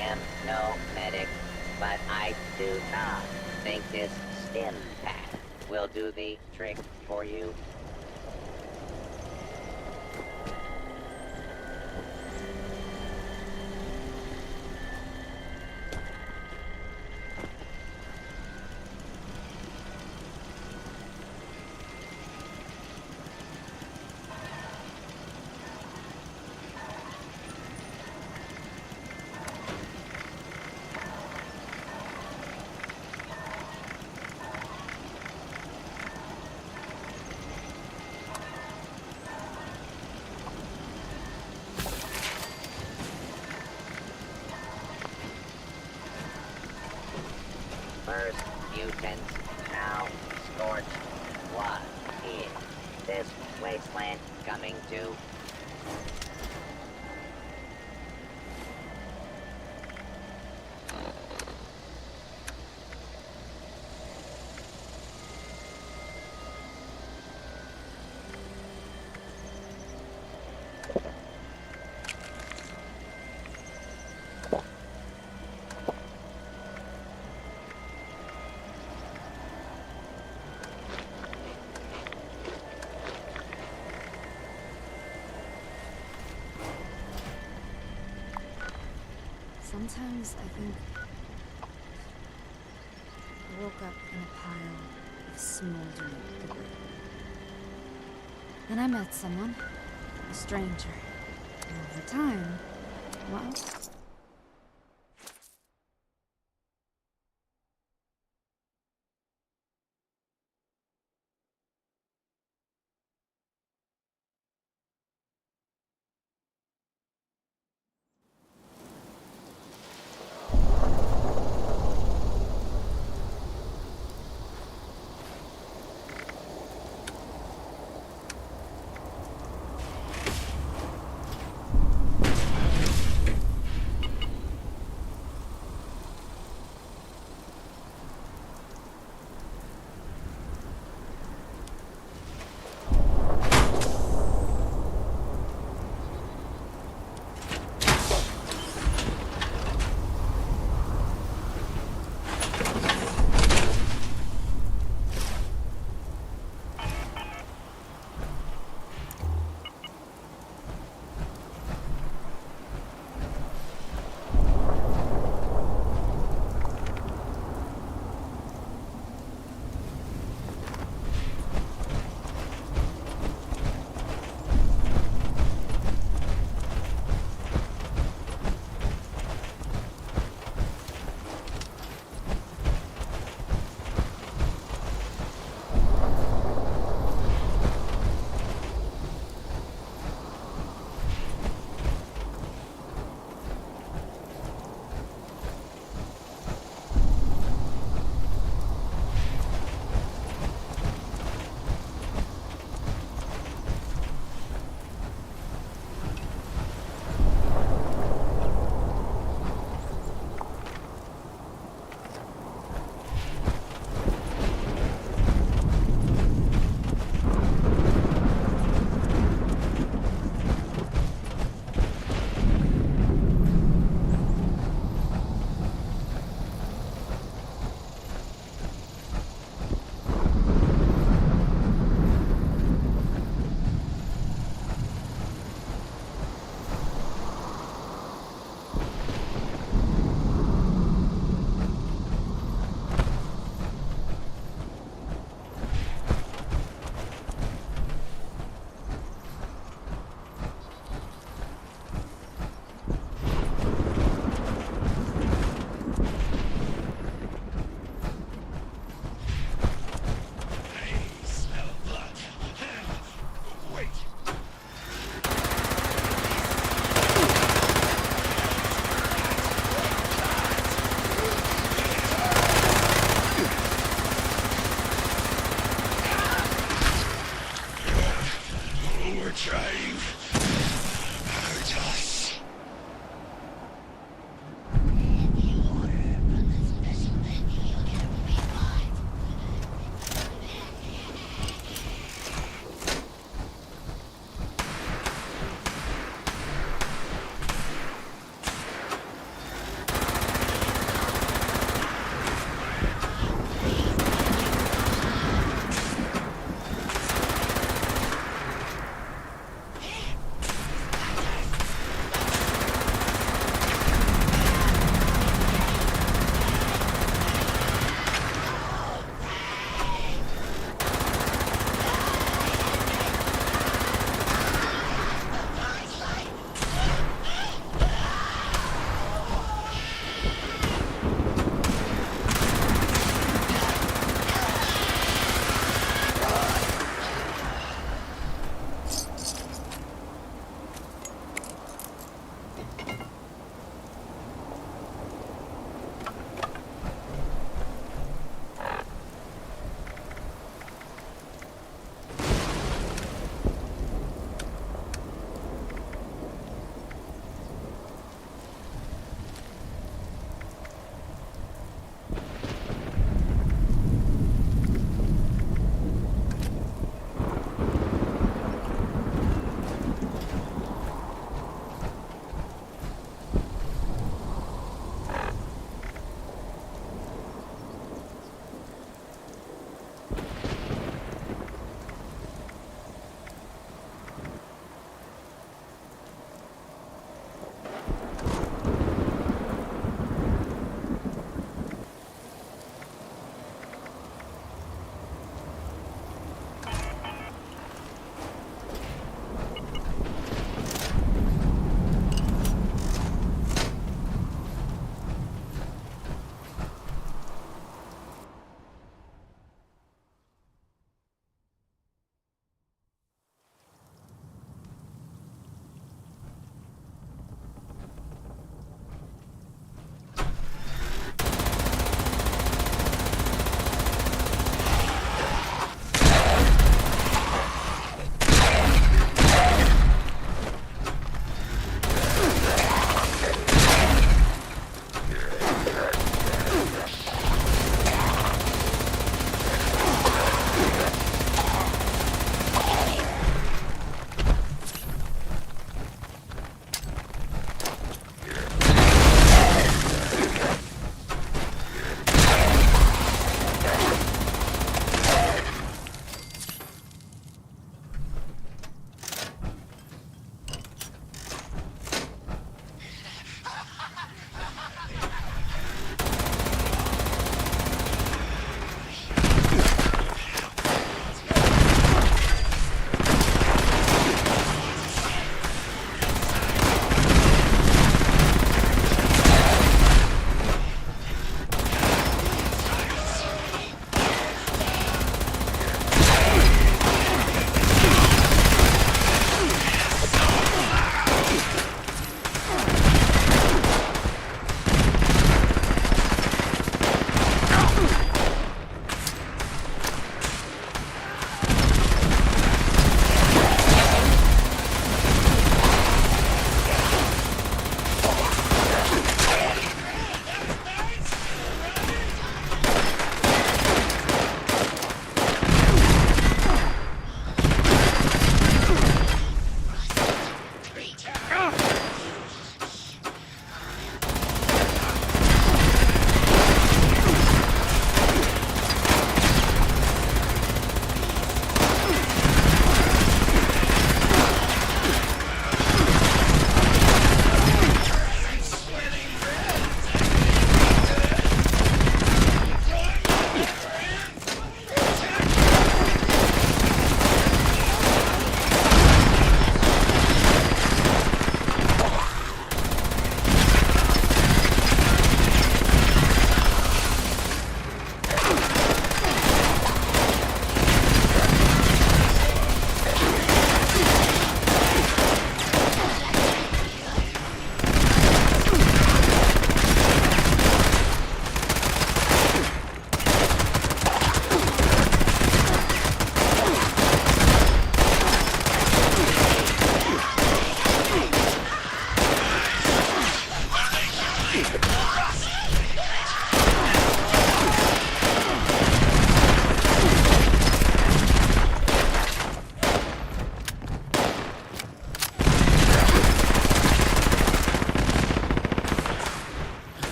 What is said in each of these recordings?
am no medic, but I do not think this stim pack will do the trick for you. First mutants, now scorched. What is this wasteland coming to? Sometimes I think I woke up in a pile of smoldering debris. Then I met someone, a stranger. And over time, well,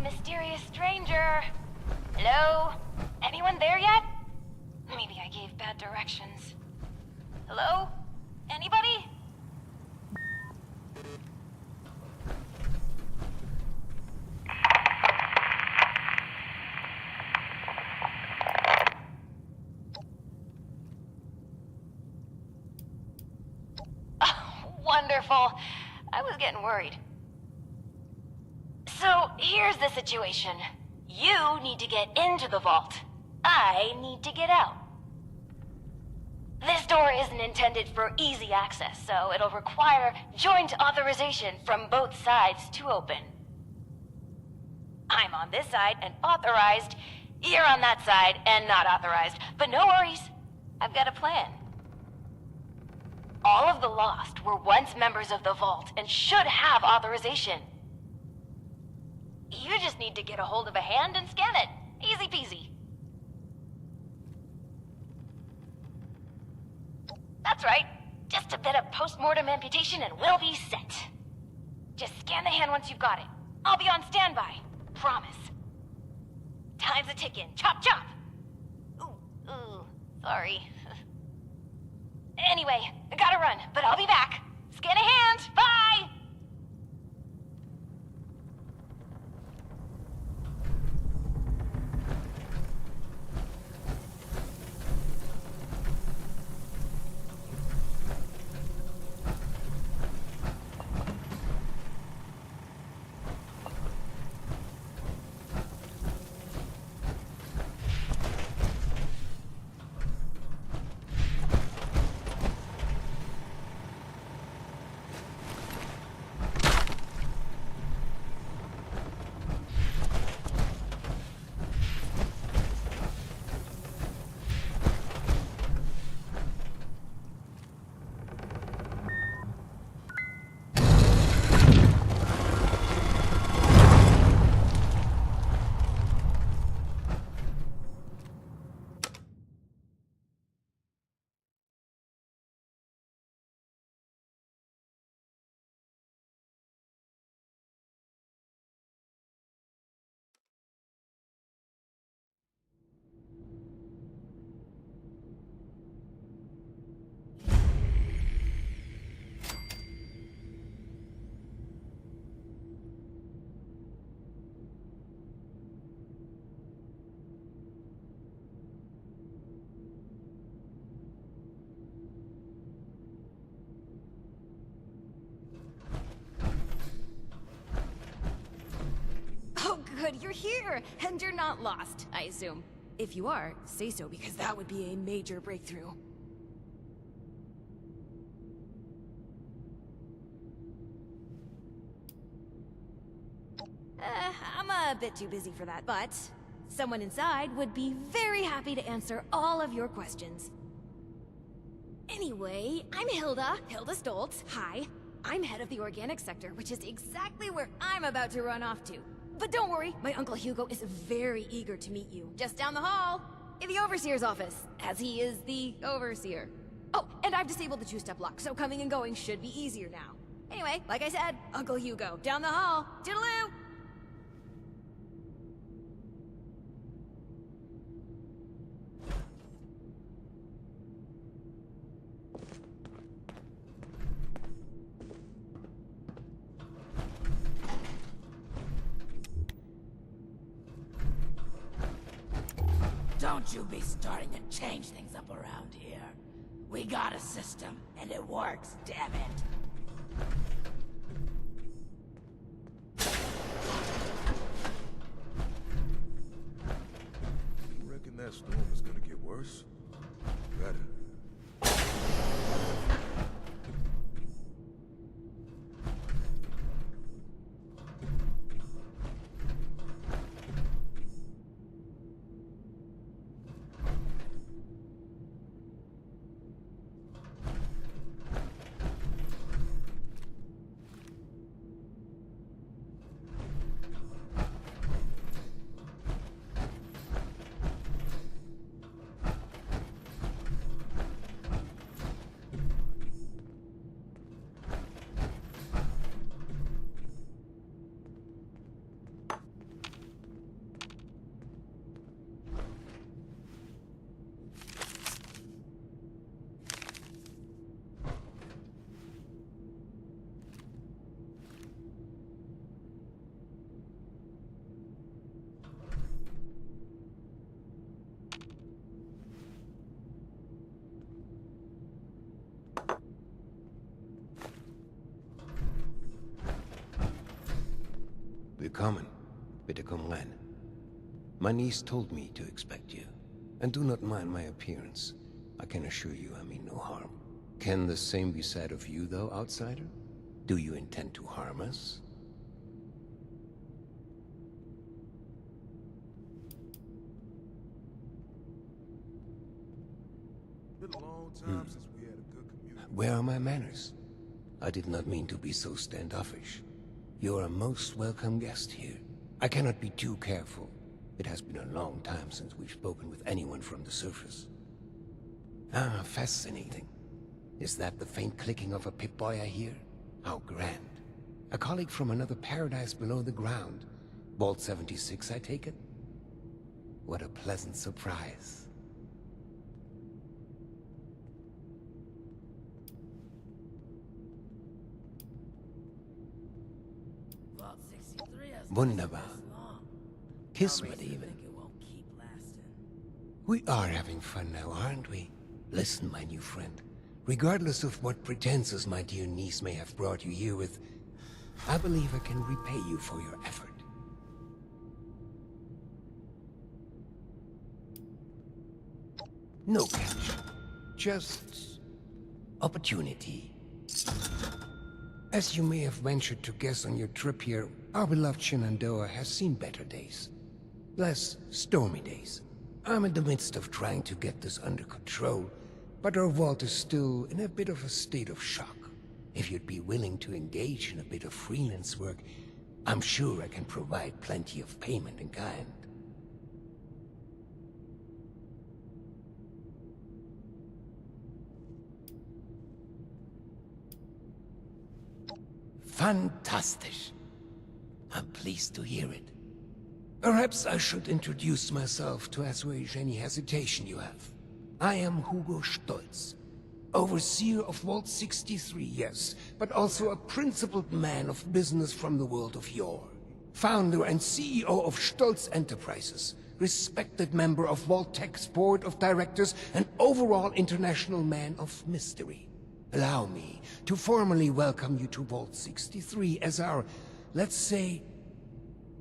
Mysterious stranger. Hello? Anyone there yet? Maybe I gave bad directions. Hello? Anybody? Oh, wonderful. I was getting worried. So, here's the situation. You need to get into the vault. I need to get out. This door isn't intended for easy access, so it'll require joint authorization from both sides to open. I'm on this side and authorized. You're on that side and not authorized. But no worries. I've got a plan. All of the Lost were once members of the Vault and should have authorization. You just need to get a hold of a hand and scan it. Easy peasy. That's right. Just a bit of post-mortem amputation and we'll be set. Just scan the hand once you've got it. I'll be on standby. Promise. Time's a ticking. Chop chop! Ooh, sorry. Anyway, I gotta run, but I'll be back. Scan a hand! Bye! Good, you're here, and you're not lost, I assume. If you are, say so, because that would be a major breakthrough. I'm a bit too busy for that, but someone inside would be very happy to answer all of your questions. Anyway, I'm Hilda Stoltz. Hi. I'm head of the organic sector, which is exactly where I'm about to run off to. But don't worry, my Uncle Hugo is very eager to meet you. Just down the hall, in the Overseer's office, as he is the Overseer. Oh, and I've disabled the two-step lock, so coming and going should be easier now. Anyway, like I said, Uncle Hugo, down the hall. Toodaloo! Don't you be starting to change things up around here. We got a system, and it works, damn it. You reckon that storm is gonna get worse? Better. Willkommen. Bitte komm rein. My niece told me to expect you. And do not mind my appearance. I can assure you I mean no harm. Can the same be said of you, though, outsider? Do you intend to harm us? Been a long time since we had a good community. Where are my manners? I did not mean to be so standoffish. You're a most welcome guest here. I cannot be too careful. It has been a long time since we've spoken with anyone from the surface. Ah, fascinating. Is that the faint clicking of a Pip-Boy I hear? How grand. A colleague from another paradise below the ground. Vault 76, I take it? What a pleasant surprise. Vault 63 has Wunderbar. long. Kismet even. Think it won't keep lasting. We are having fun now, aren't we? Listen, my new friend. Regardless of what pretenses my dear niece may have brought you here with, I believe I can repay you for your effort. No catch. Just opportunity. As you may have ventured to guess on your trip here, our beloved Shenandoah has seen better days. Less stormy days. I'm in the midst of trying to get this under control, but our vault is still in a bit of a state of shock. If you'd be willing to engage in a bit of freelance work, I'm sure I can provide plenty of payment in kind. Fantastic. I'm pleased to hear it. Perhaps I should introduce myself to assuage any hesitation you have. I am Hugo Stolz, overseer of Vault 63, yes, but also a principled man of business from the world of yore. Founder and CEO of Stolz Enterprises, respected member of Vault Tech's board of directors, and overall international man of mystery. Allow me to formally welcome you to Vault 63 as our, let's say,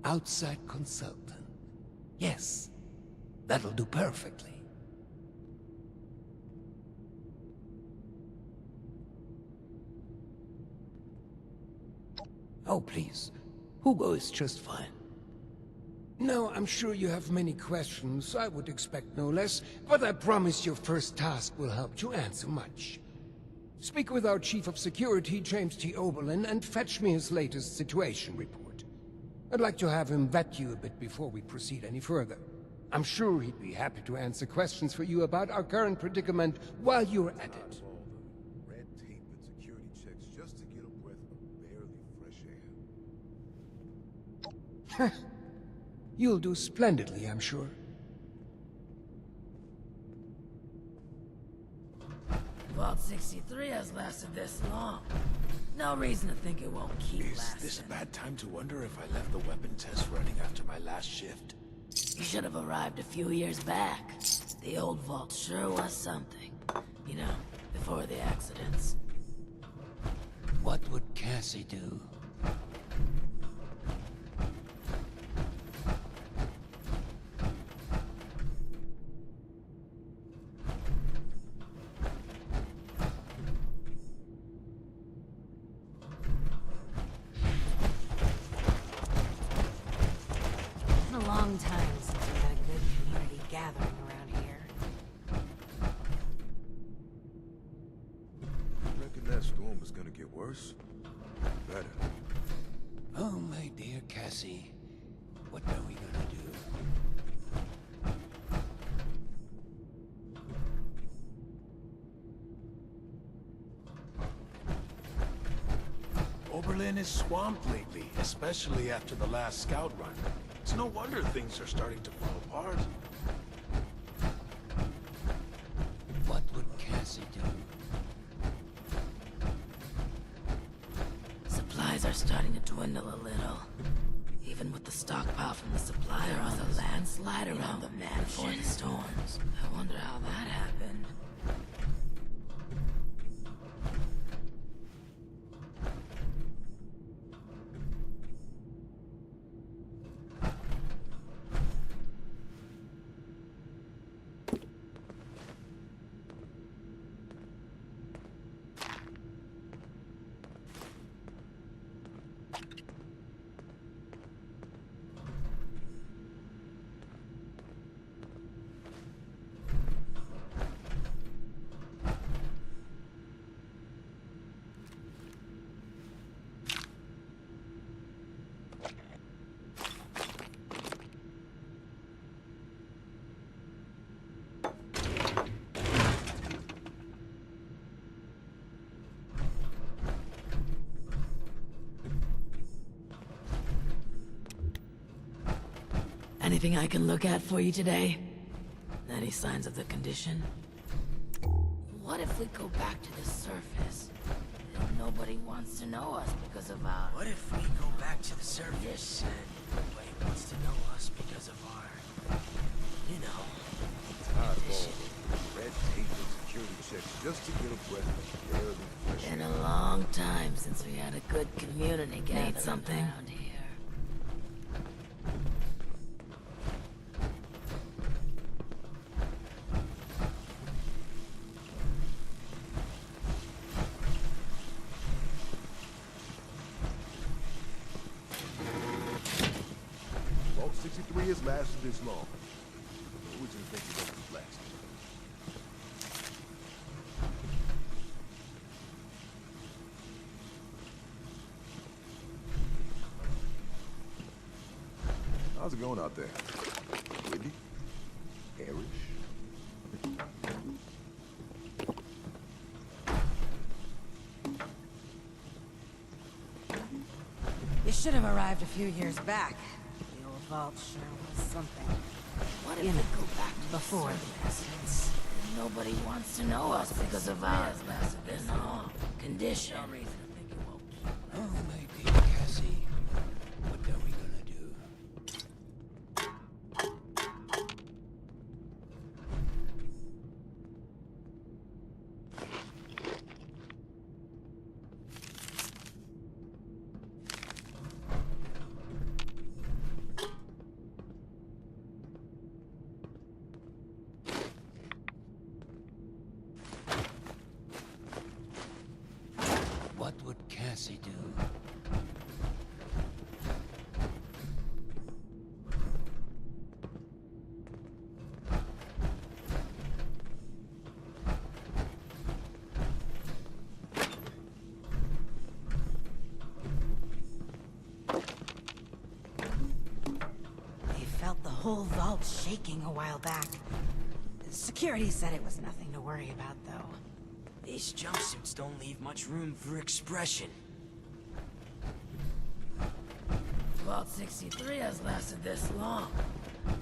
outside consultant. Yes, that'll do perfectly. Oh, please. Hugo is just fine. Now, I'm sure you have many questions. I would expect no less, but I promise your first task will help you answer much. Speak with our Chief of Security, James T. Oberlin, and fetch me his latest situation report. I'd like to have him vet you a bit before we proceed any further. I'm sure he'd be happy to answer questions for you about our current predicament while you're at it. All the red tape and security checks just to get a breath of barely fresh air. You'll do splendidly, I'm sure. Vault 63 has lasted this long. No reason to think it won't keep Is lasting. this a bad time to wonder if I left the weapon test running after my last shift? You should have arrived a few years back. The old vault sure was something. You know, before the accidents. What would Cassie do? It's a long time since we had a good community gathering around here. Reckon that storm is gonna get worse? Better. Oh, my dear Cassie. What are we gonna do? Oberlin is swamped lately, especially after the last scout run. It's no wonder things are starting to fall apart. What would Cassie do? Supplies are starting to dwindle a little. Even with the stockpile from the supplier, there was a landslide around the man before the storms. I wonder how that happened. Anything I can look at for you today? Any signs of the condition? What if we go back to the surface? And nobody wants to know us because of our... What if we go back to the surface and nobody wants to know us because of our... You know... Hardball. Red tape and security checks just to get a breath of air and fresh Been air. a long time since we had a good community gathering Need something? around here. Vault 63 has lasted this long. Who would you think it would last? How's it going out there? Windy? Airish? You should have arrived a few years back. The old vault sure was something. What if You we know, go back to before the surface? And nobody wants to know us because of our condition. Oh, my dear Cassie. What are we gonna do? What would Cassie do? They felt the whole vault shaking a while back. Security said it was nothing to worry about, though. These jumpsuits don't leave much room for expression. Vault 63 has lasted this long.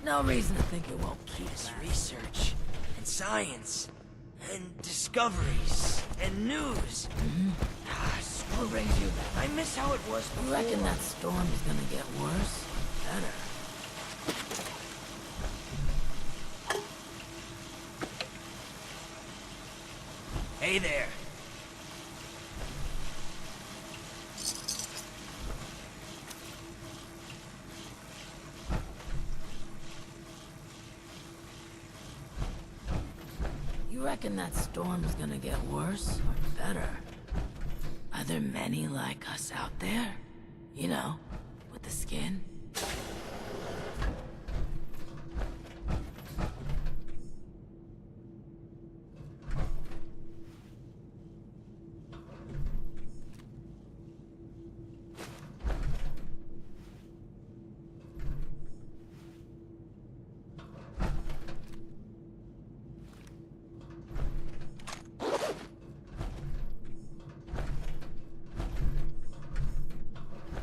No reason to think it won't keep There's lasting. research, and science, and discoveries, and news. Ah, screw What brings you it. I miss how it was You before. reckon that storm is gonna get worse? Better. Hey there. You reckon that storm is gonna get worse or better? Are there many like us out there? You know, with the skin?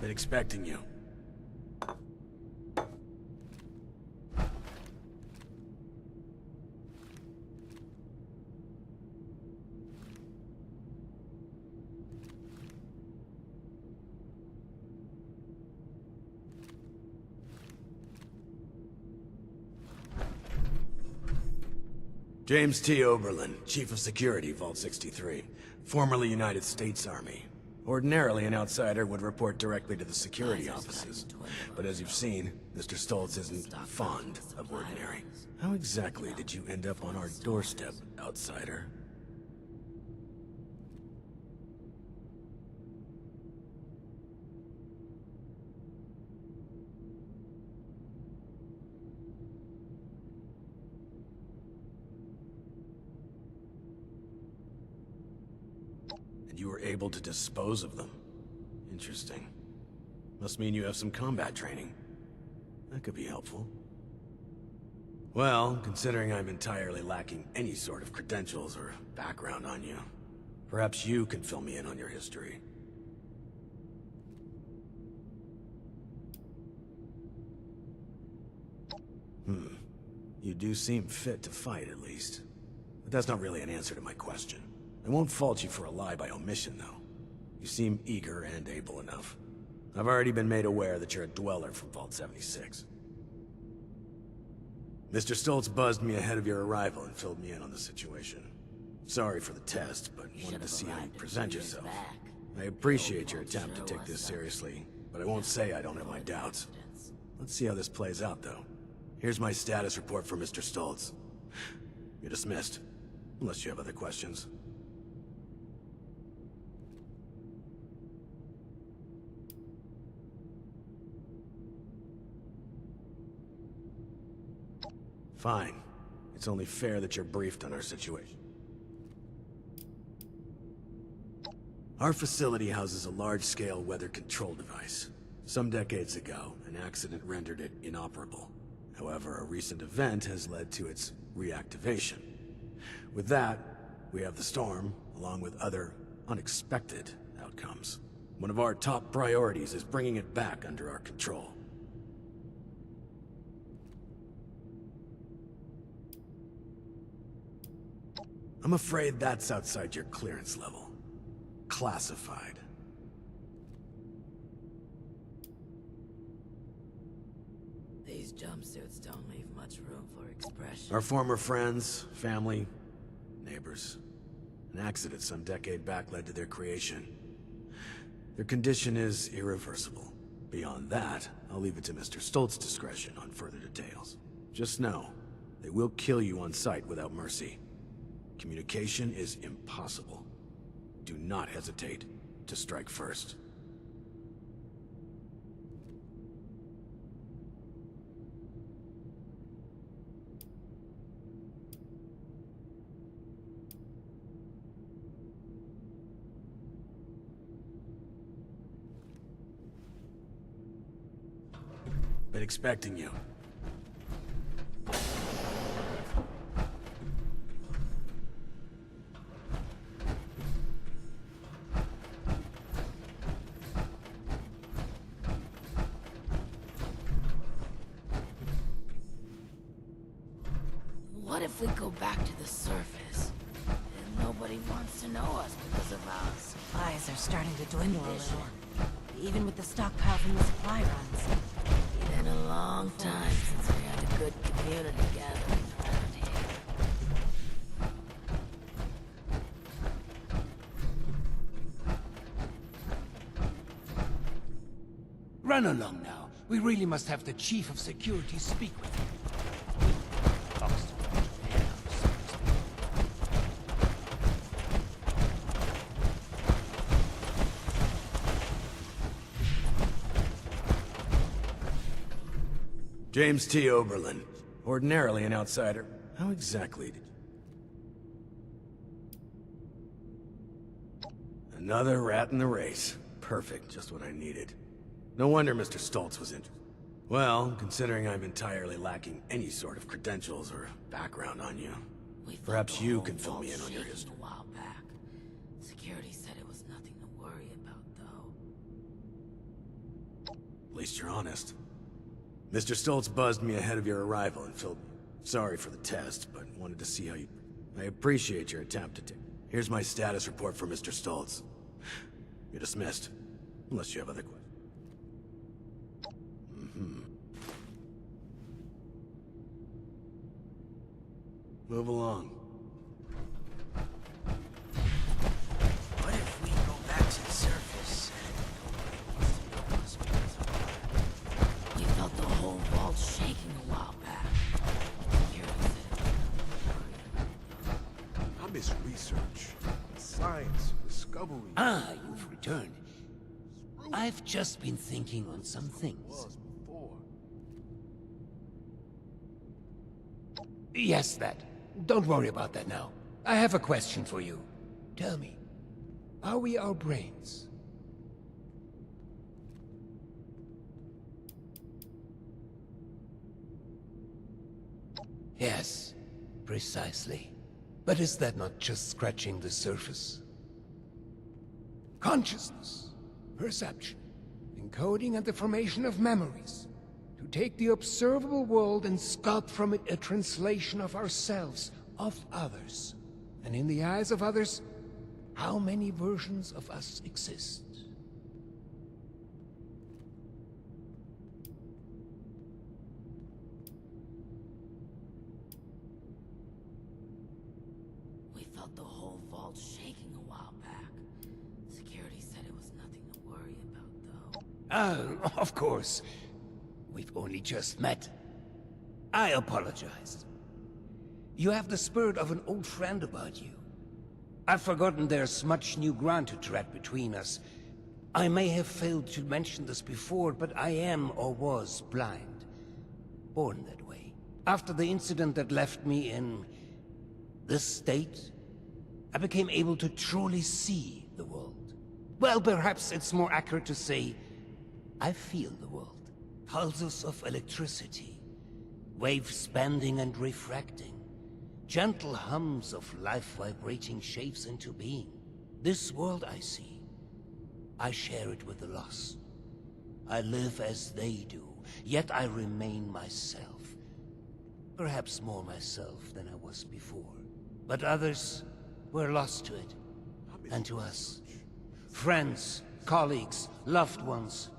Been expecting you. James T. Oberlin, Chief of Security, Vault 63. Formerly United States Army. Ordinarily, an outsider would report directly to the security offices. But as you've seen, Mr. Stoltz isn't fond of ordinary. How exactly did you end up on our doorstep, outsider? And you were able to dispose of them. Interesting. Must mean you have some combat training. That could be helpful. Well, considering I'm entirely lacking any sort of credentials or background on you, perhaps you can fill me in on your history. You do seem fit to fight, at least. But that's not really an answer to my question. I won't fault you for a lie by omission, though. You seem eager and able enough. I've already been made aware that you're a dweller from Vault 76. Mr. Stoltz buzzed me ahead of your arrival and filled me in on the situation. Sorry for the test, but wanted to see how you present yourself. I appreciate your attempt to take this seriously, but I won't say I don't have my doubts. Let's see how this plays out, though. Here's my status report for Mr. Stoltz. You're dismissed, unless you have other questions. Fine. It's only fair that you're briefed on our situation. Our facility houses a large-scale weather control device. Some decades ago, an accident rendered it inoperable. However, a recent event has led to its reactivation. With that, we have the storm, along with other unexpected outcomes. One of our top priorities is bringing it back under our control. I'm afraid that's outside your clearance level. Classified. These jumpsuits don't leave much room for expression. Our former friends, family, neighbors. An accident some decade back led to their creation. Their condition is irreversible. Beyond that, I'll leave it to Mr. Stoltz's discretion on further details. Just know, they will kill you on sight without mercy. Communication is impossible. Do not hesitate to strike first. Been expecting you. What if we go back to the surface? And nobody wants to know us because of our Supplies are starting to dwindle a little. Even with the stockpile from the supply runs. It's been a long time since we had a good community gathering around here. Run along now. We really must have the Chief of Security speak with you. James T. Oberlin. Ordinarily an outsider. How exactly did... Another rat in the race. Perfect, just what I needed. No wonder Mr. Stoltz was interested. Well, considering I'm entirely lacking any sort of credentials or background on you, perhaps you can fill me in on your history. A while back. Security said it was nothing to worry about, though. At least you're honest. Mr. Stoltz buzzed me ahead of your arrival and filled me. Sorry for the test, but wanted to see how you... I appreciate your attempt to take... Here's my status report for Mr. Stoltz. You're dismissed, unless you have other questions. Move along. What if we go back to the surface? We felt the whole vault shaking a while back. I miss research, science, discovery. Ah, you've returned. I've just been thinking on some things. Was before. Yes, that. Don't worry about that now. I have a question for you. Tell me, are we our brains? Yes, precisely. But is that not just scratching the surface? Consciousness, perception, encoding and the formation of memories. To take the observable world and sculpt from it a translation of ourselves, of others. And in the eyes of others, how many versions of us exist? We felt the whole vault shaking a while back. Security said it was nothing to worry about, though. Of course. We've only just met. I apologize. You have the spirit of an old friend about you. I've forgotten there's much new ground to tread between us. I may have failed to mention this before, but I am or was blind. Born that way. After the incident that left me in this state, I became able to truly see the world. Well, perhaps it's more accurate to say, I feel the world. Pulses of electricity, waves bending and refracting, gentle hums of life vibrating shapes into being. This world I see, I share it with the lost. I live as they do, yet I remain myself. Perhaps more myself than I was before. But others were lost to it, and to us. Friends, colleagues, loved ones.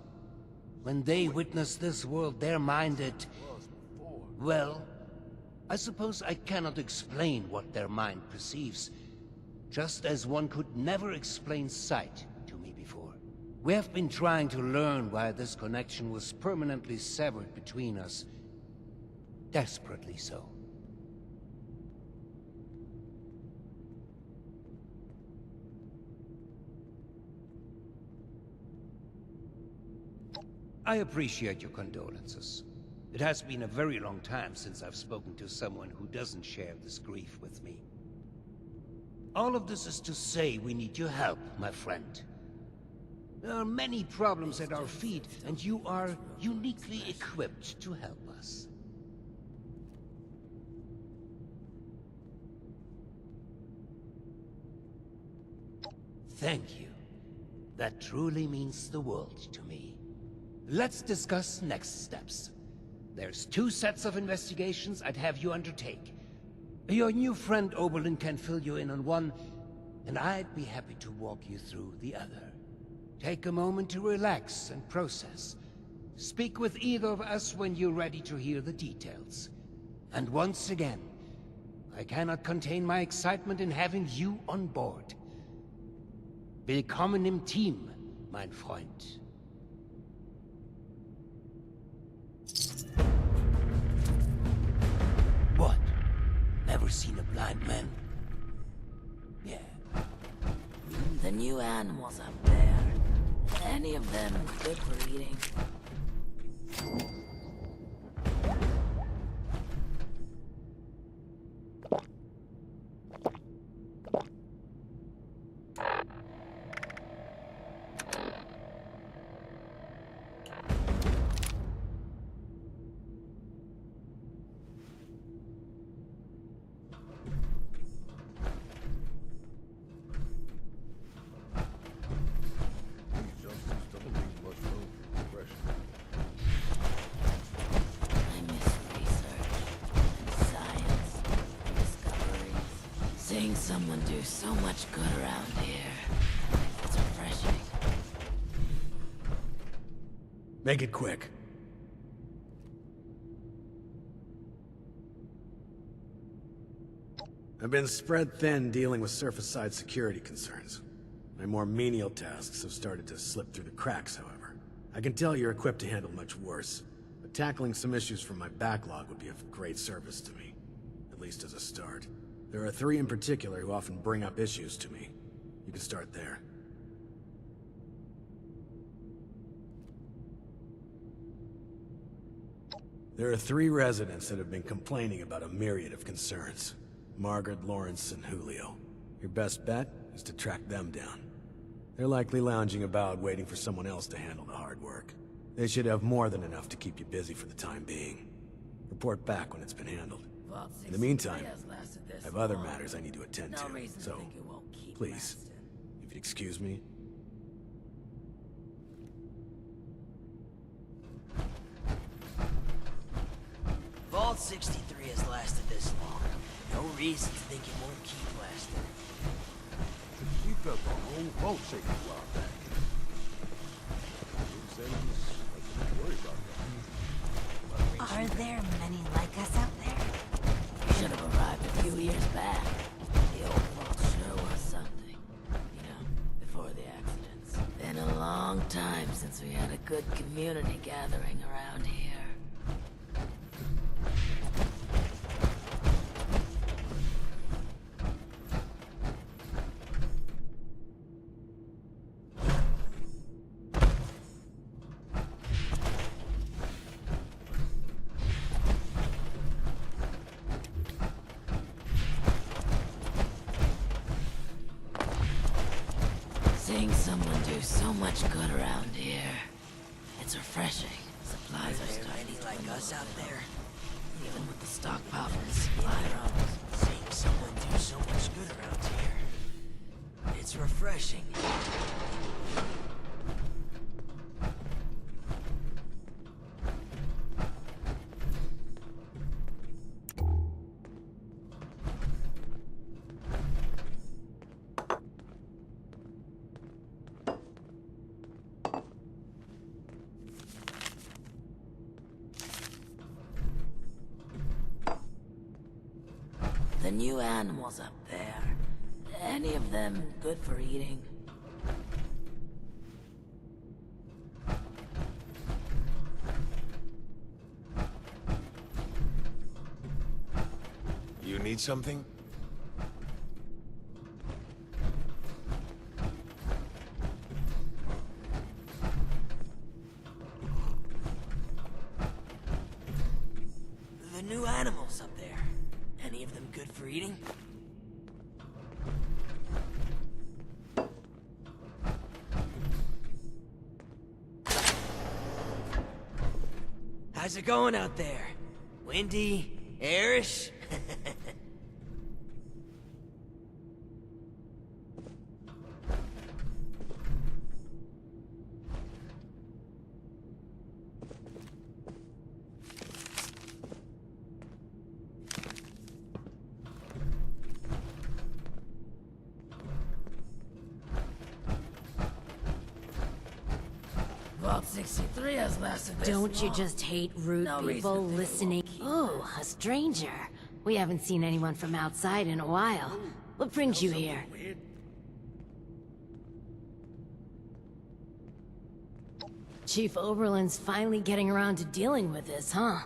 When they witness this world, they're minded... Well, I suppose I cannot explain what their mind perceives, just as one could never explain sight to me before. We have been trying to learn why this connection was permanently severed between us. Desperately so. I appreciate your condolences. It has been a very long time since I've spoken to someone who doesn't share this grief with me. All of this is to say we need your help, my friend. There are many problems at our feet, and you are uniquely equipped to help us. Thank you. That truly means the world to me. Let's discuss next steps. There's 2 sets of investigations I'd have you undertake. Your new friend Oberlin can fill you in on one, and I'd be happy to walk you through the other. Take a moment to relax and process. Speak with either of us when you're ready to hear the details. And once again, I cannot contain my excitement in having you on board. Willkommen im Team, mein Freund. What? Never seen a blind man? Yeah. The new animals up there. Any of them good for eating? These jumpsuits don't leave much room for progression. I miss research, and science, and discoveries. Seeing someone do so much good around here. It's refreshing. Make it quick. I've been spread thin dealing with surface-side security concerns. My more menial tasks have started to slip through the cracks, however. I can tell you're equipped to handle much worse, but tackling some issues from my backlog would be of great service to me, at least as a start. There are 3 in particular who often bring up issues to me. You can start there. There are 3 residents that have been complaining about a myriad of concerns. Margaret, Lawrence, and Julio. Your best bet is to track them down. They're likely lounging about waiting for someone else to handle the hard work. They should have more than enough to keep you busy for the time being. Report back when it's been handled. In the meantime, I have other matters I need to attend to, so please, if you'd excuse me. 63 has lasted this long. No reason to think it won't keep lasting. He felt the whole vault shaking a while back. He said he was worried about that. Are there many like us out there? Should have arrived a few years back. The old vault sure was something. You know, before the accidents. Been a long time since we had a good community gathering around here. Seeing someone do so much good around here. It's refreshing. Supplies are starting to Like us out there? even with the stockpile from the supply runs. Seeing someone do so much good around here. It's refreshing. The new animals up there. Any of them good for eating? You need something? The new animals up there. Any of them good for eating? How's it going out there? Windy? Airish? Vault 63 has lasted this Don't you long. just hate rude No reason people to think it listening? won't keep Oh, a stranger. We haven't seen anyone from outside in a while. What brings you here? Chief Oberlin's finally getting around to dealing with this, huh?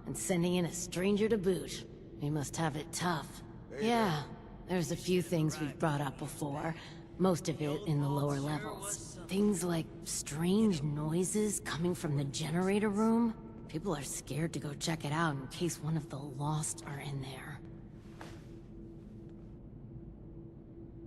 And sending in a stranger to boot. He must have it tough. Yeah, there's a few things we've brought up before. Most of it in the lower levels. Things like strange noises coming from the generator room. People are scared to go check it out in case one of the Lost are in there.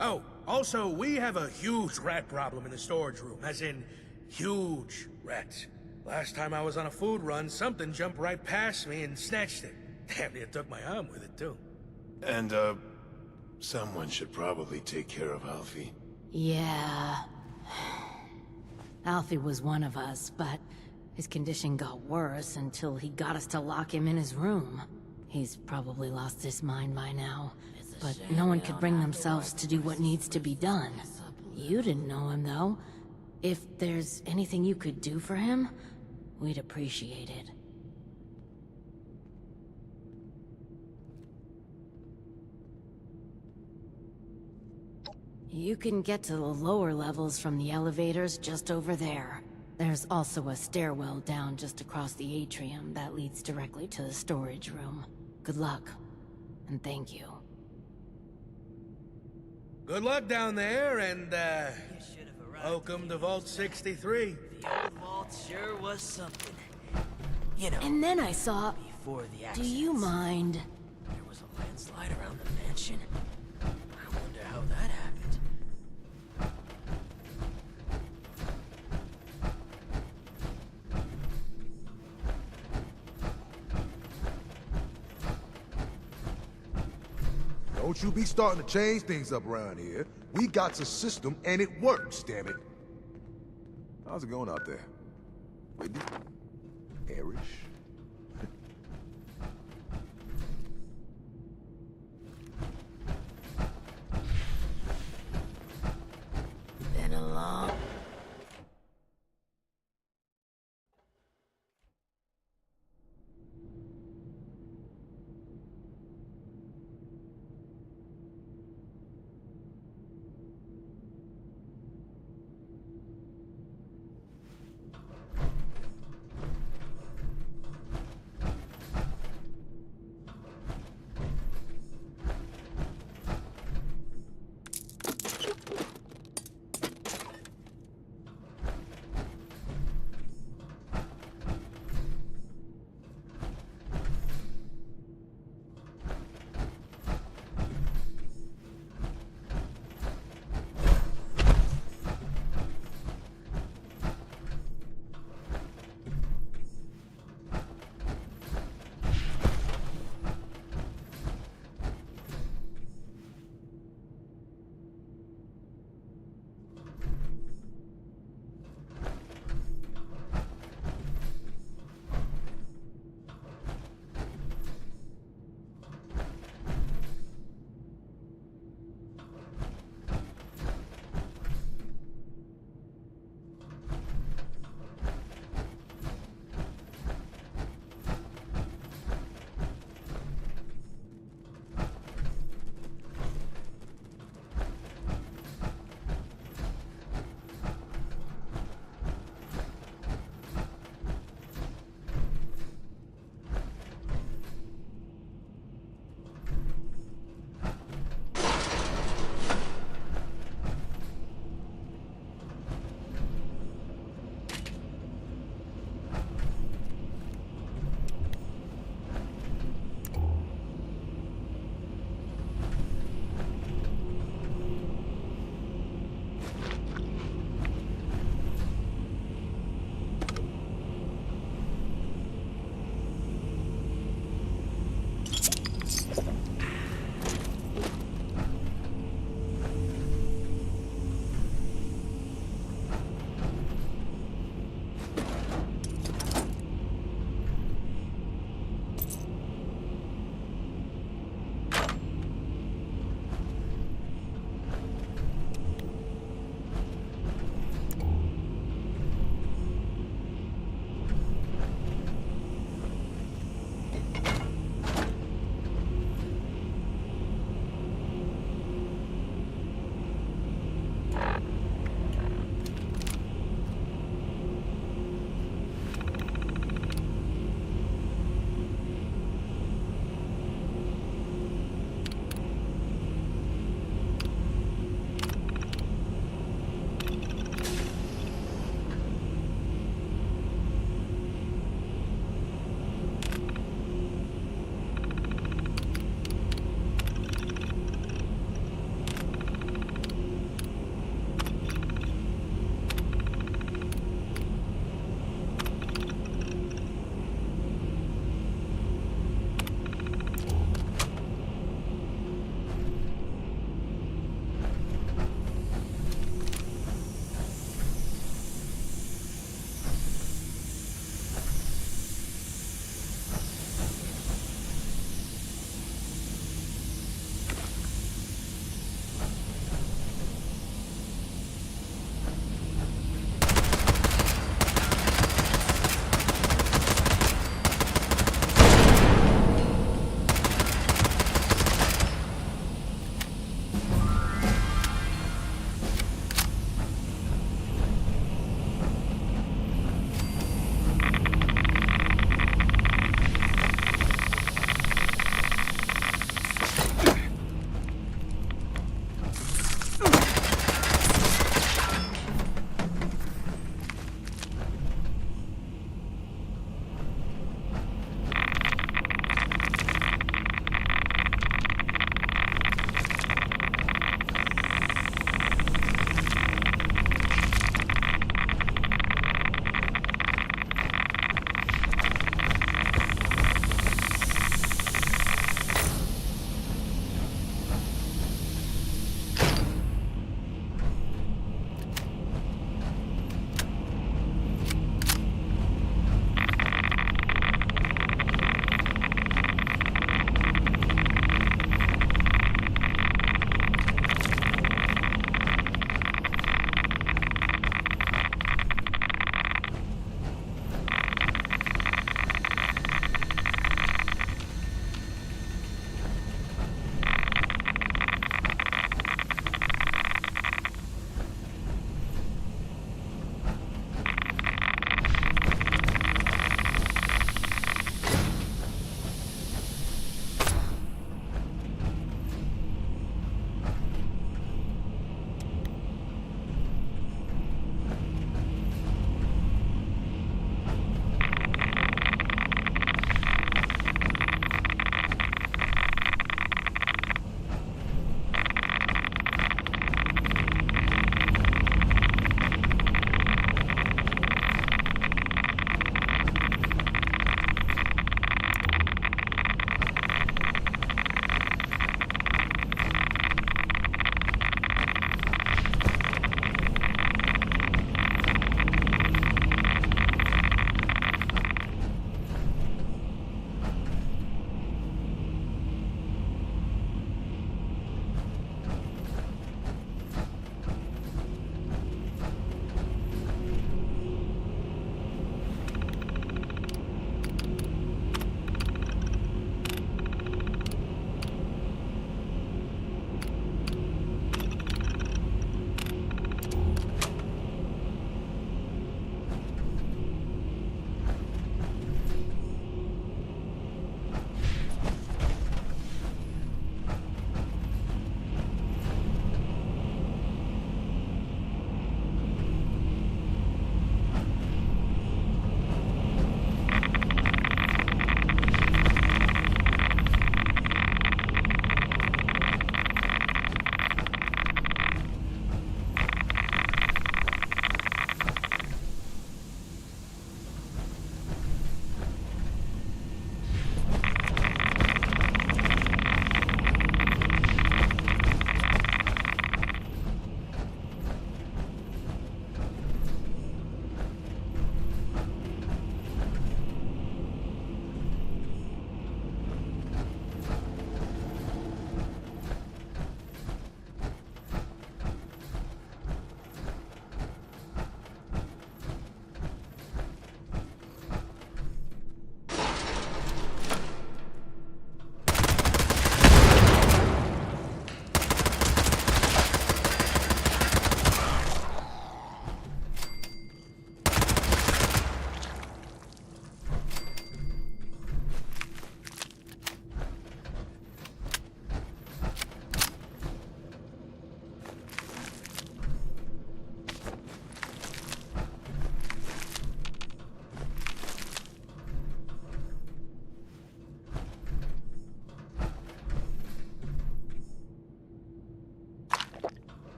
Oh, also, we have a huge rat problem in the storage room, as in, huge rats. Last time I was on a food run, something jumped right past me and snatched it. Damn near took my arm with it, too. And, someone should probably take care of Alfie. Yeah. Alfie was one of us, but his condition got worse until he got us to lock him in his room. He's probably lost his mind by now, but no one could bring themselves to do what needs to be done. You didn't know him, though. If there's anything you could do for him, we'd appreciate it. You can get to the lower levels from the elevators just over there. There's also a stairwell down just across the atrium that leads directly to the storage room. Good luck, and thank you. Good luck down there, and, welcome to Vault 63. The old vault sure was something. You know, And then I saw... before the Do accident. you mind? There was a landslide around the mansion. I wonder how that happened. Don't you be starting to change things up around here. We got a system and it works, damn it. How's it going out there? Windy? Airish?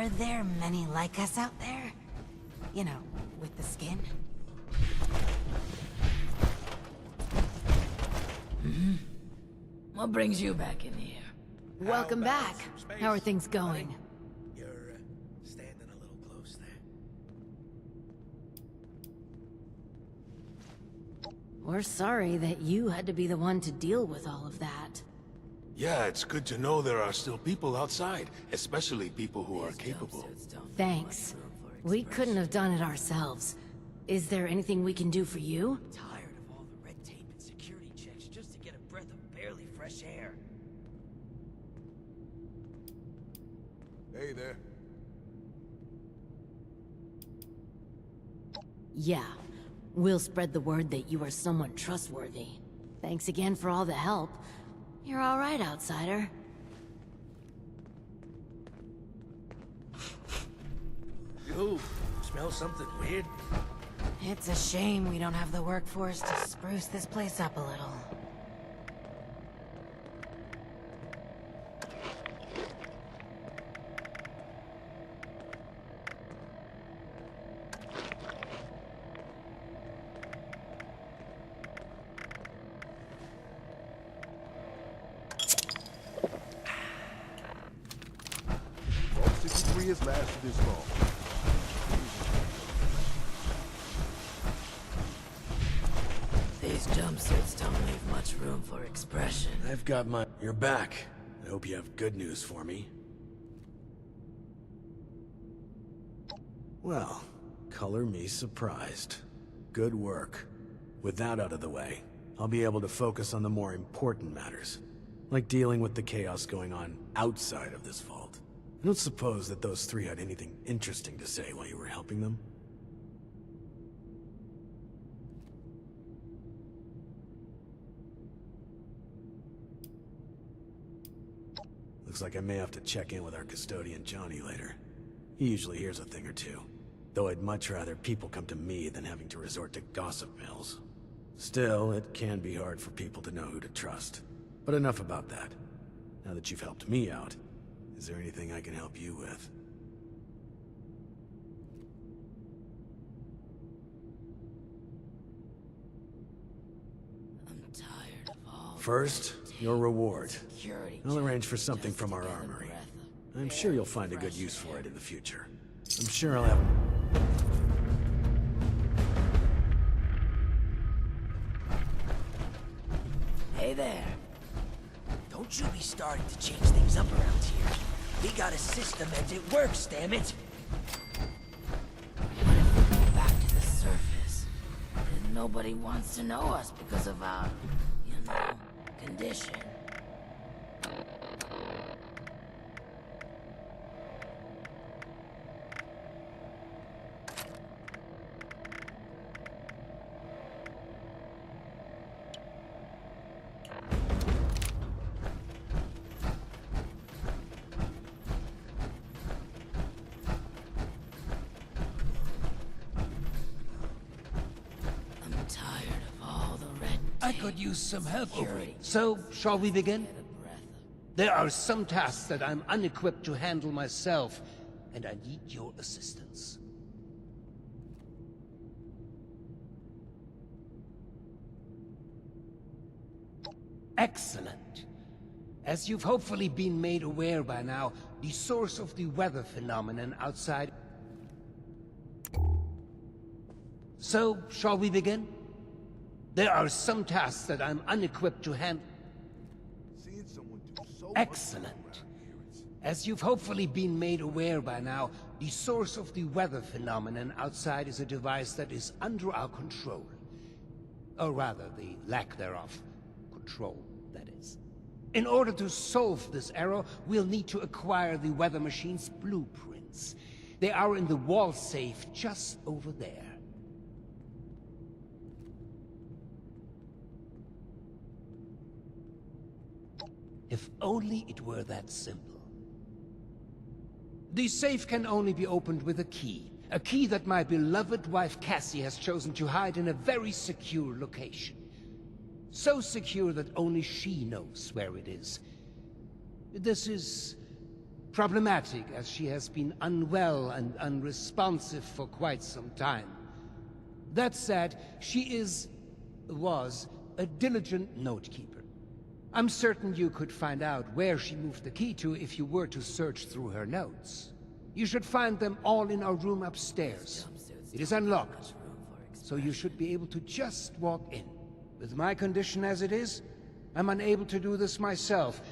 Are there many like us out there? You know, with the skin? What brings you back in here? Welcome back. How are things going? You're standing a little close there. We're sorry that you had to be the one to deal with all of that. Yeah, it's good to know there are still people outside, especially people who are capable. Thanks. We couldn't have done it ourselves. Is there anything we can do for you? Tired of all the red tape and security checks just to get a breath of barely fresh air. Hey there. Yeah. We'll spread the word that you are someone trustworthy. Thanks again for all the help. You're all right, outsider. You smell something weird? It's a shame we don't have the workforce to spruce this place up a little. Vault 63 has lasted this long. These jumpsuits don't leave much room for expression. I've got my... You're back. I hope you have good news for me. Well, color me surprised. Good work. With that out of the way, I'll be able to focus on the more important matters, like dealing with the chaos going on outside of this vault. I don't suppose that those three had anything interesting to say while you were helping them? Looks like I may have to check in with our custodian Johnny later. He usually hears a thing or two, though I'd much rather people come to me than having to resort to gossip mills. Still, it can be hard for people to know who to trust. But enough about that. Now that you've helped me out, is there anything I can help you with? I'm tired of all First, your reward. security. I'll arrange for something just from to our get a armory. breath of I'm sure you'll find a good use for it in the future. I'm sure I'll have... Hey there. Don't you be starting to change things up around here. We got a system and it works, damn it! What if we go back to the surface? And nobody wants to know us because of our, you know, condition. I'm tired of all the red I tape. could use some help. Security So, shall we begin? Get a breath of There are some tasks that I'm unequipped to handle myself, and I need your assistance. Excellent. As you've hopefully been made aware by now, the source of the weather phenomenon outside... So, shall we begin? There are some tasks that I'm unequipped to handle. Seeing someone do so much Excellent. around here, it's... As you've hopefully been made aware by now, the source of the weather phenomenon outside is a device that is under our control. Or rather, the lack thereof. Control, that is. In order to solve this error, we'll need to acquire the weather machine's blueprints. They are in the wall safe just over there. If only it were that simple. The safe can only be opened with a key that my beloved wife Cassie has chosen to hide in a very secure location. So secure that only she knows where it is. This is problematic as she has been unwell and unresponsive for quite some time. That said, she was a diligent note-keeper. I'm certain you could find out where she moved the key to if you were to search through her notes. You should find them all in our room upstairs. It is unlocked, so you should be able to just walk in. With my condition as it is, I'm unable to do this myself,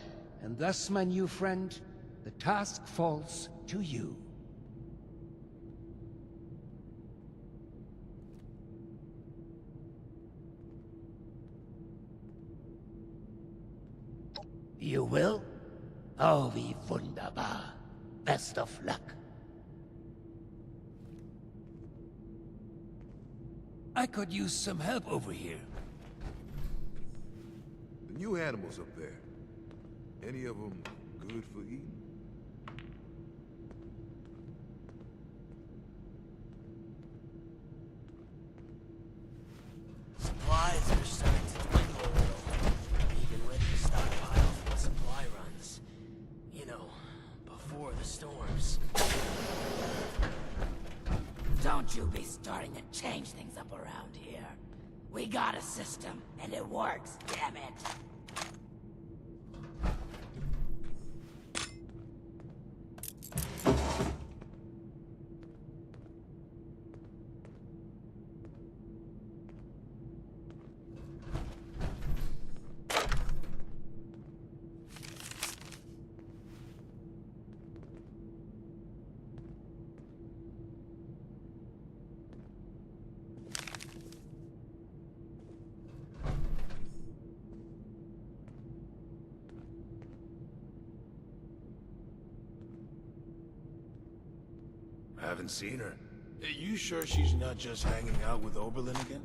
and thus, my new friend, the task falls to you. You will? Oh, wie wunderbar. Best of luck. I could use some help over here. The new animals up there. Any of them good for eating? Supplies are starting to dwindle a little. Even with the stockpile for supply runs. You know, before the storms. Don't you be starting to change things up around here. We got a system, and it works, damn it. Haven't seen her. You sure she's not just hanging out with Oberlin again?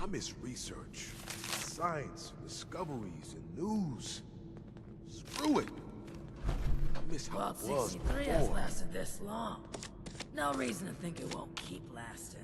I miss research, science, discoveries, and news. Screw it. I miss how Vault it was 63 has before. lasted this long. No reason to think it won't keep lasting.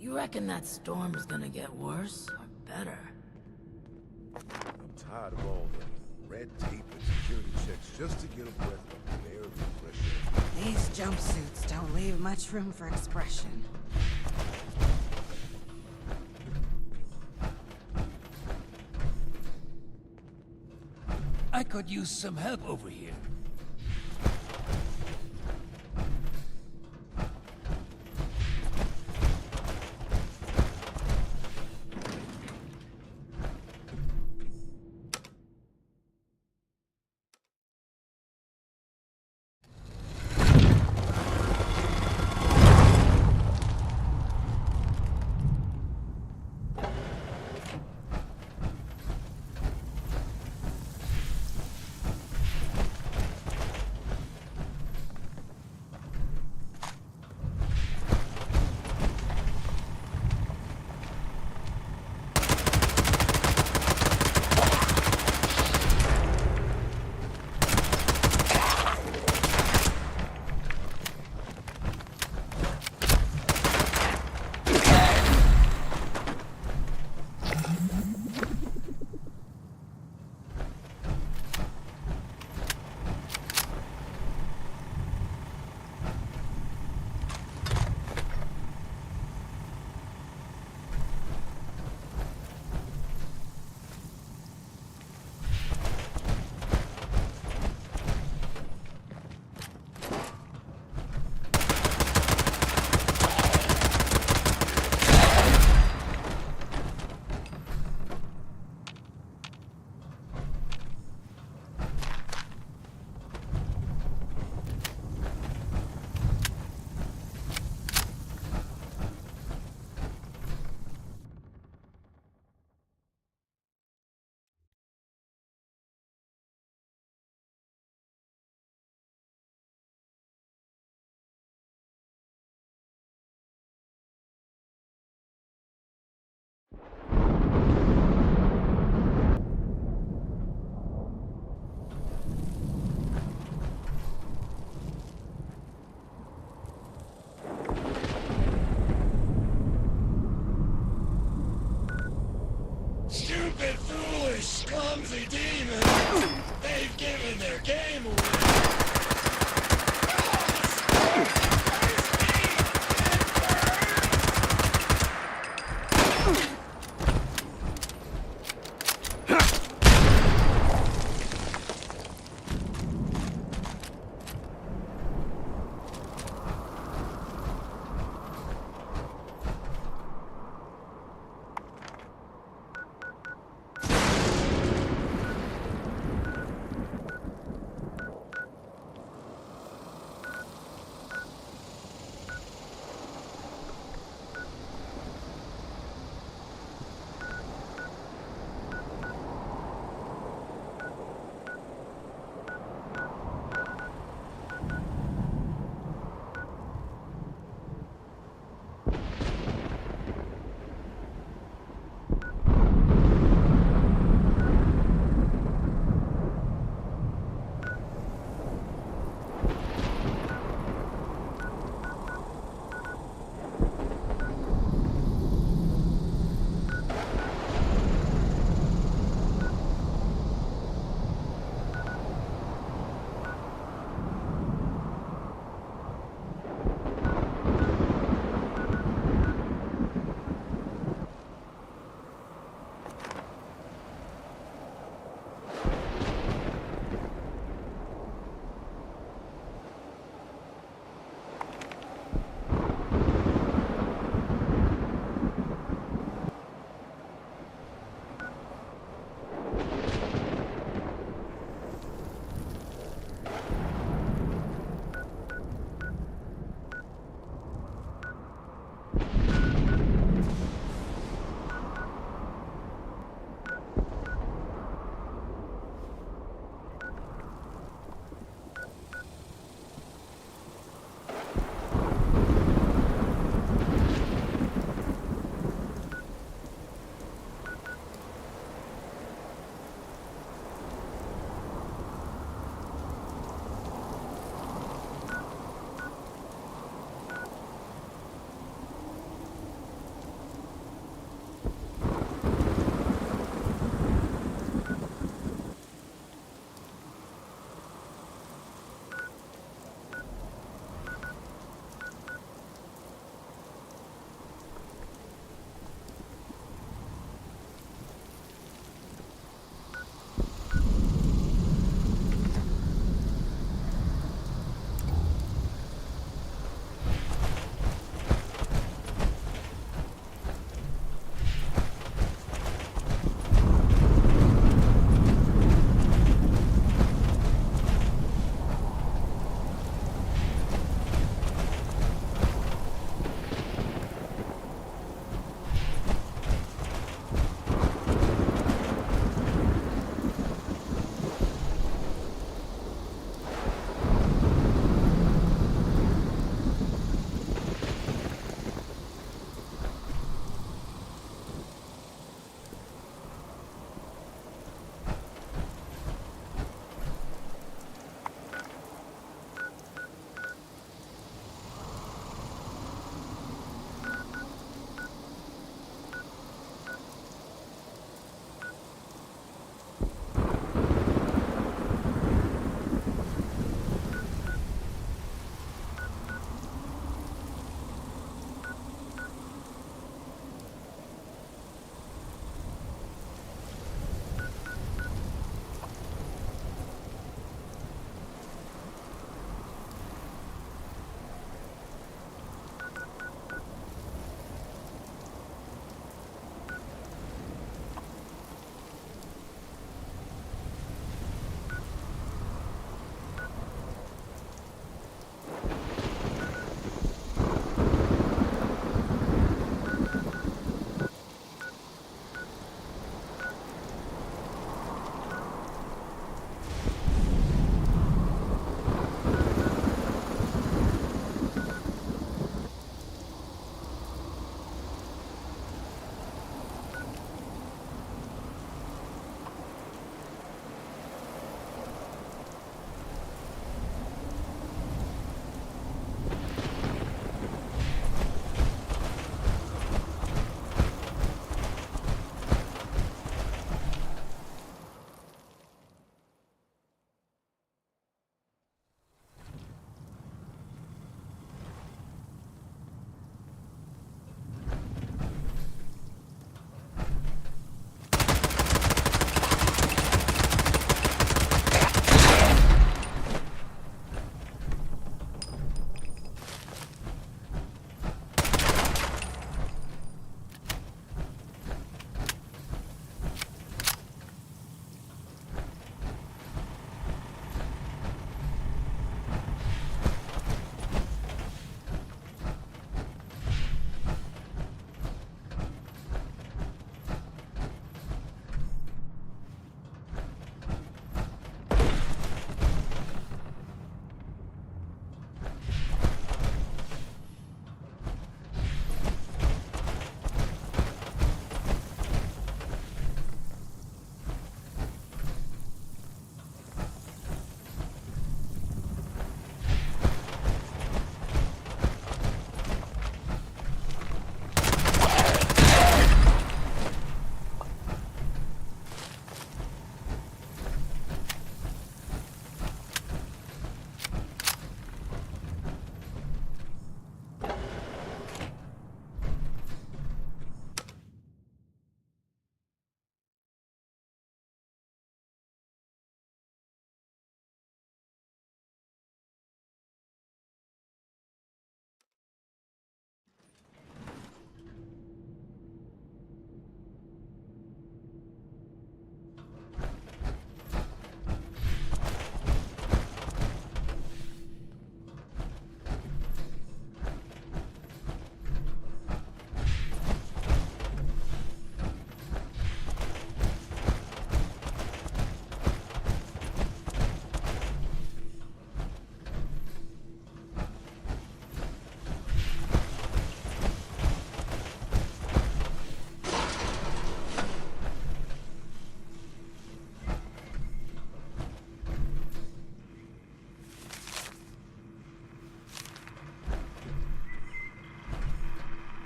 You reckon that storm's gonna get worse or better? I'm tired of all the red tape and security checks just to get a breath of air and fresh air. These jumpsuits don't leave much room for expression. I could use some help over here.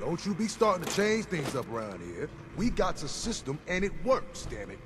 Don't you be starting to change things up around here. We got a system and it works, damn it.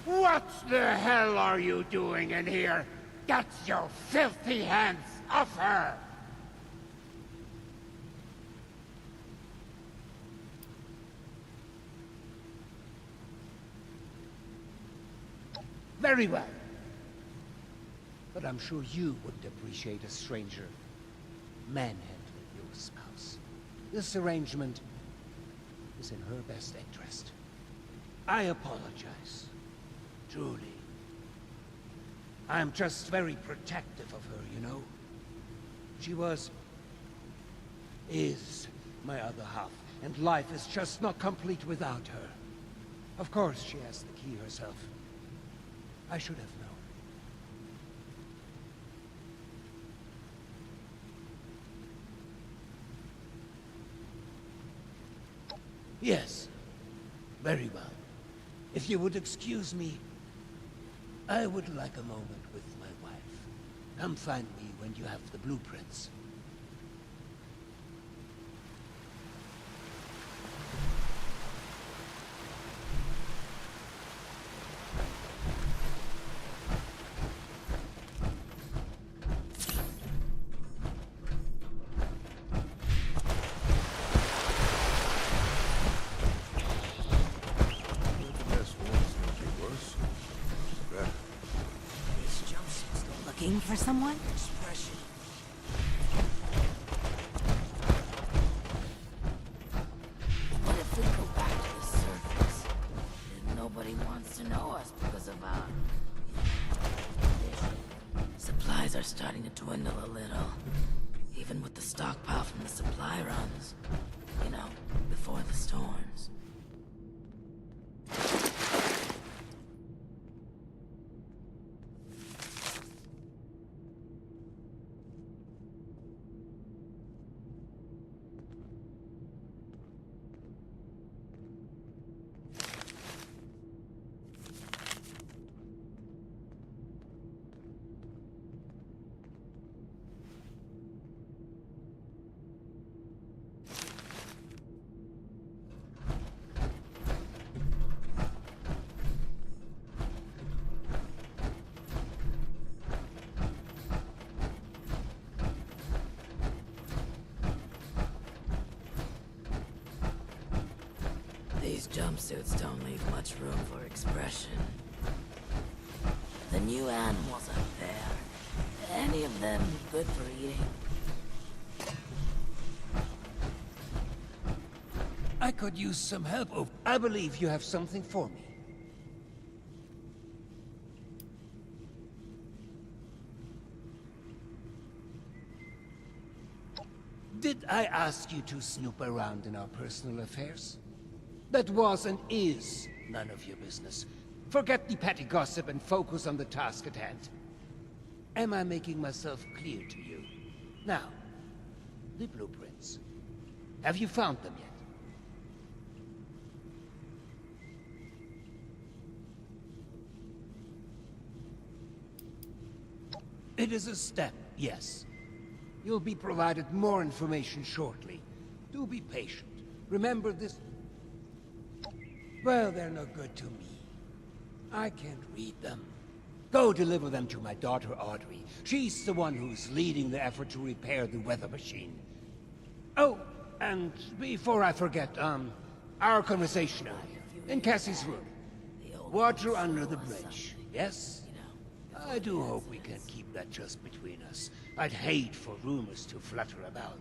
What the hell are you doing in here? Get your filthy hands off her! Very well. But I'm sure you wouldn't appreciate a stranger manhandling your spouse. This arrangement is in her best interest. I apologize. Truly. I'm just very protective of her, you know? She is my other half, and life is just not complete without her. Of course she has the key herself. I should have known. Yes. Very well. If you would excuse me, I would like a moment with my wife. Come find me when you have the blueprints. Looking for someone? Expression. What if we go back to the surface? And nobody wants to know us because of our condition. Supplies are starting to dwindle a little. Even with the stockpile from the supply runs. You know, before the storms. These jumpsuits don't leave much room for expression. The new animals up there, any of them good for eating? I could use some help. Oh, I believe you have something for me. Did I ask you to snoop around in our personal affairs? That was and is none of your business. Forget the petty gossip and focus on the task at hand. Am I making myself clear to you? Now, the blueprints. Have you found them yet? It is a step, yes. You'll be provided more information shortly. Do be patient. Remember this... Well, they're no good to me. I can't read them. Go deliver them to my daughter, Audrey. She's the one who's leading the effort to repair the weather machine. Oh, and before I forget, our conversation in Cassie's room. Water under the bridge, yes? I do hope we can keep that just between us. I'd hate for rumors to flutter about.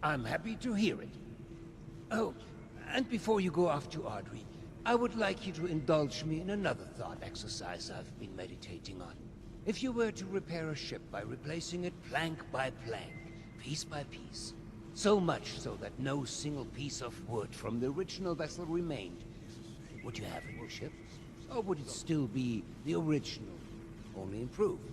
I'm happy to hear it. Oh, and before you go off to Audrey, I would like you to indulge me in another thought exercise I've been meditating on. If you were to repair a ship by replacing it plank by plank, piece by piece, so much so that no single piece of wood from the original vessel remained, would you have a new ship? Or would it still be the original, only improved?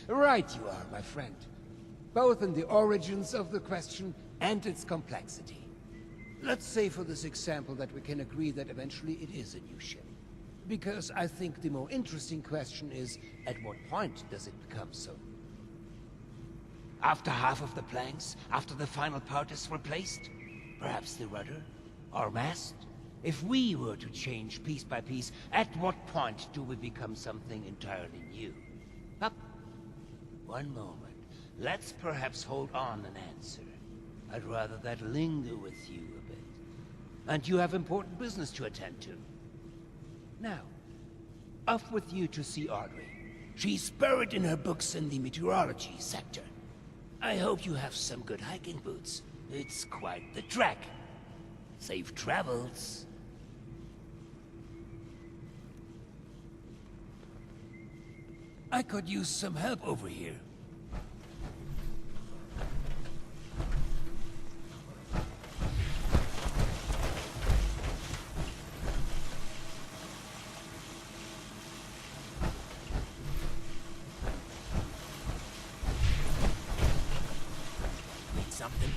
Right you are, my friend. Both in the origins of the question and its complexity. Let's say for this example that we can agree that eventually it is a new ship. Because I think the more interesting question is, at what point does it become so? After half of the planks? After the final part is replaced? Perhaps the rudder? Or mast? If we were to change piece by piece, at what point do we become something entirely new? Up. One moment. Let's perhaps hold on an answer. I'd rather that linger with you a bit. And you have important business to attend to. Now, off with you to see Audrey. She's buried in her books in the meteorology sector. I hope you have some good hiking boots. It's quite the trek. Safe travels. I could use some help over here. Need something?